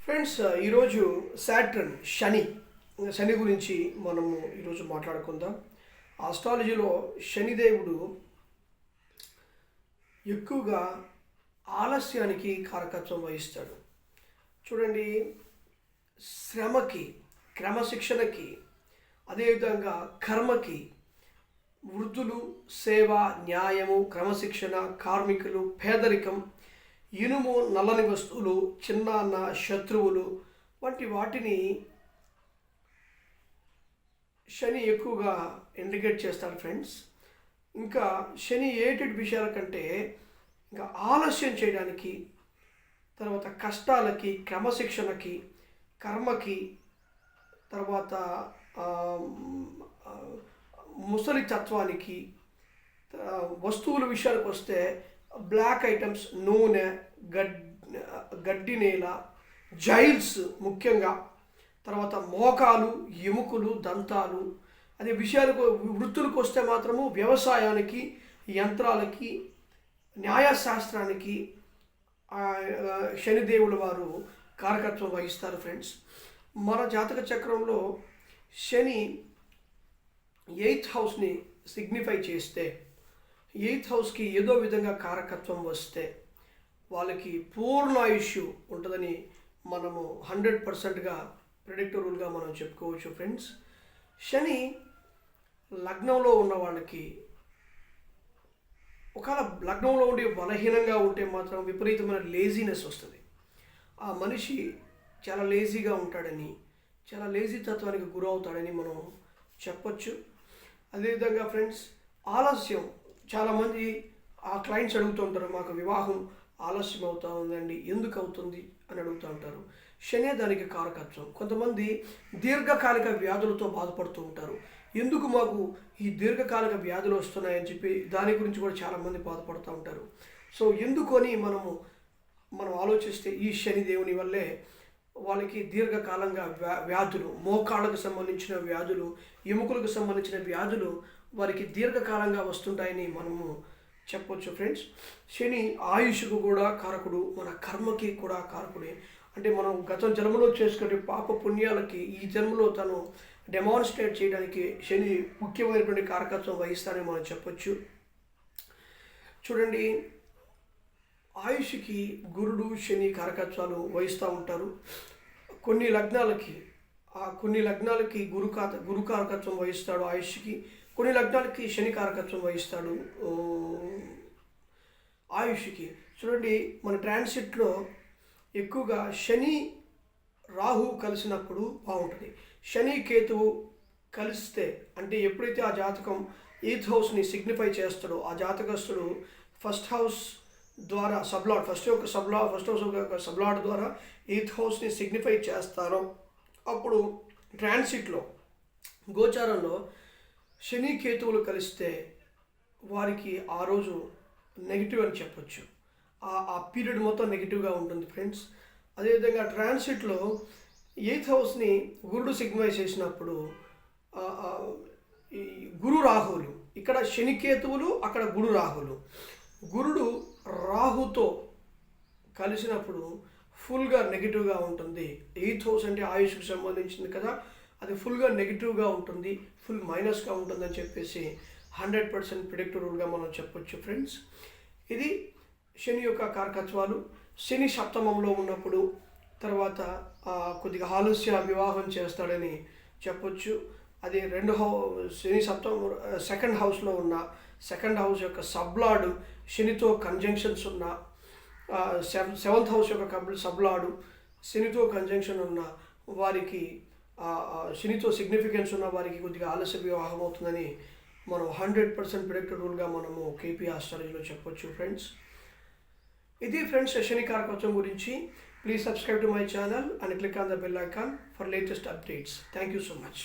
Friends, ఈరోజు Saturn శని గురించి మనము ఈరోజు మాట్లాడుకుందాం. ఆస్ట్రాలజీలో శనిదేవుడు ఎక్కువగా ఆలస్యానికి కారకత్వం వహిస్తాడు. చూడండి, శ్రమకి, క్రమశిక్షణకి, అదేవిధంగా కర్మకి, వృద్ధులు, సేవ, న్యాయము, క్రమశిక్షణ, కార్మికులు, పేదరికం, ఇనుము, నల్లని వస్తువులు, చిన్నాన్న, శత్రువులు వంటి వాటిని శని ఎక్కువగా ఇండికేట్ చేస్తాడు ఫ్రెండ్స్. ఇంకా శని ఏటి విషయాల కంటే ఇంకా ఆలస్యం చేయడానికి, తర్వాత కష్టాలకి, క్రమశిక్షణకి, కర్మకి, తర్వాత ముసలి తత్వానికి, వస్తువుల విషయానికి వస్తే బ్లాక్ ఐటమ్స్, నూనె, గడ్డి నేల, జైల్స్ ముఖ్యంగా, తర్వాత మోకాలు, ఎముకలు, దంతాలు. అదే విషయాలకు వృత్తులకు వస్తే మాత్రము వ్యవసాయానికి, యంత్రాలకి, న్యాయశాస్త్రానికి శనిదేవుల వారు కారకత్వం వహిస్తారు ఫ్రెండ్స్. మన జాతక చక్రంలో శని 8th హౌస్ని సిగ్నిఫై చేస్తే, 8th హౌస్కి ఏదో విధంగా కారకత్వం వస్తే వాళ్ళకి పూర్ణాయుష్ ఉంటుందని మనము 100%గా ప్రిడిక్టబుల్గా మనం చెప్పుకోవచ్చు ఫ్రెండ్స్. శని లగ్నంలో ఉన్న వాళ్ళకి, ఒకవేళ లగ్నంలో ఉండి బలహీనంగా ఉంటే మాత్రం విపరీతమైన లేజీనెస్ వస్తుంది. ఆ మనిషి చాలా లేజీగా ఉంటాడని, చాలా లేజీ తత్వానికి గురవుతాడని మనం చెప్పచ్చు. అదేవిధంగా ఫ్రెండ్స్, ఆలస్యం, చాలామంది ఆ క్లయింట్స్ అడుగుతూ ఉంటారు, మాకు వివాహం ఆలస్యం అవుతూ ఉందండి, ఎందుకు అవుతుంది అని అడుగుతూ ఉంటారు. శనే దానికి కారకత్వం. కొంతమంది దీర్ఘకాలిక వ్యాధులతో బాధపడుతూ ఉంటారు. ఎందుకు మాకు ఈ దీర్ఘకాలిక వ్యాధులు వస్తున్నాయని చెప్పి దాని గురించి కూడా చాలామంది బాధపడుతూ ఉంటారు. సో ఎందుకొని మనం ఆలోచిస్తే ఈ శనిదేవుని వల్లే వాళ్ళకి దీర్ఘకాలంగా వ్యాధులు, మోకాళ్ళకు సంబంధించిన వ్యాధులు, ఎముకలకు సంబంధించిన వ్యాధులు వారికి దీర్ఘకాలంగా వస్తుంటాయని మనము చెప్పొచ్చు ఫ్రెండ్స్. శని ఆయుష్కు కూడా కారకుడు, మన కర్మకి కూడా కారకుడే. అంటే మనం గత జన్మలో చేసుకునే పాప పుణ్యాలకి ఈ జన్మలో తను డెమాన్స్ట్రేట్ చేయడానికి శని ముఖ్యమైనటువంటి కారకత్వం వహిస్తాడని మనం చెప్పొచ్చు. చూడండి, ఆయుష్కి గురుడు, శని కారకత్వాలు వహిస్తూ ఉంటారు. కొన్ని లగ్నాలకి గురు కారకత్వం వహిస్తాడు ఆయుష్కి, కొన్ని లగ్నాలకి శని కారకత్వం వహిస్తాడు ఆయుష్కి. చూడండి, మన ట్రాన్సిట్లో ఎక్కువగా శని రాహు కలిసినప్పుడు బాగుంటుంది. శని కేతువు కలిస్తే, అంటే ఎప్పుడైతే ఆ జాతకం 8th హౌస్ని సిగ్నిఫై చేస్తాడో, ఆ జాతకస్తుడు ఫస్ట్ హౌస్ ద్వారా ఫస్ట్ హౌస్ యొక్క సబ్లాడ్ ద్వారా 8th హౌస్ని సిగ్నిఫై చేస్తారో, అప్పుడు ట్రాన్సిట్లో, గోచారంలో శని కేతువులు కలిస్తే వారికి ఆ రోజు నెగిటివ్ అని చెప్పొచ్చు. ఆ పీరియడ్ మొత్తం నెగిటివ్గా ఉంటుంది ఫ్రెండ్స్. అదేవిధంగా ట్రాన్సిట్లో 8th హౌస్ని గురుడు సిగ్నిఫై చేసినప్పుడు ఈ గురు రాహువులు, ఇక్కడ శని కేతువులు, అక్కడ గురు రాహువులు. గురుడు రాహుతో కలిసినప్పుడు ఫుల్గా నెగిటివ్గా ఉంటుంది. 8th హౌస్ అంటే ఆయుష్కి సంబంధించింది కదా, అది ఫుల్గా నెగిటివ్గా ఉంటుంది, ఫుల్ మైనస్గా ఉంటుందని చెప్పేసి 100% ప్రిడిక్టబుల్గా మనం చెప్పొచ్చు ఫ్రెండ్స్. ఇది శని యొక్క కారకత్వాలు. శని సప్తమంలో ఉన్నప్పుడు తర్వాత కొద్దిగా ఆలస్య వివాహం చేస్తాడని చెప్పొచ్చు. అది శని సెకండ్ హౌస్లో ఉన్న సెకండ్ హౌస్ యొక్క సబ్లాడు శనితో కంజంక్షన్స్ ఉన్న, 7th హౌస్ యొక్క సబ్లాడు శనితో కంజంక్షన్ ఉన్న వారికి, శనితో సిగ్నిఫికెన్స్ ఉన్న వారికి కొద్దిగా ఆలస్య వివాహం అవుతుందని మనం 100% ప్రిడిక్టబుల్గా మనము కేపీ ఆస్ట్రాలజీలో చెప్పొచ్చు ఫ్రెండ్స్. ఇది ఫ్రెండ్స్ శని కారకత్వం గురించి. Please subscribe to my channel and click on the bell icon for latest updates. Thank you so much.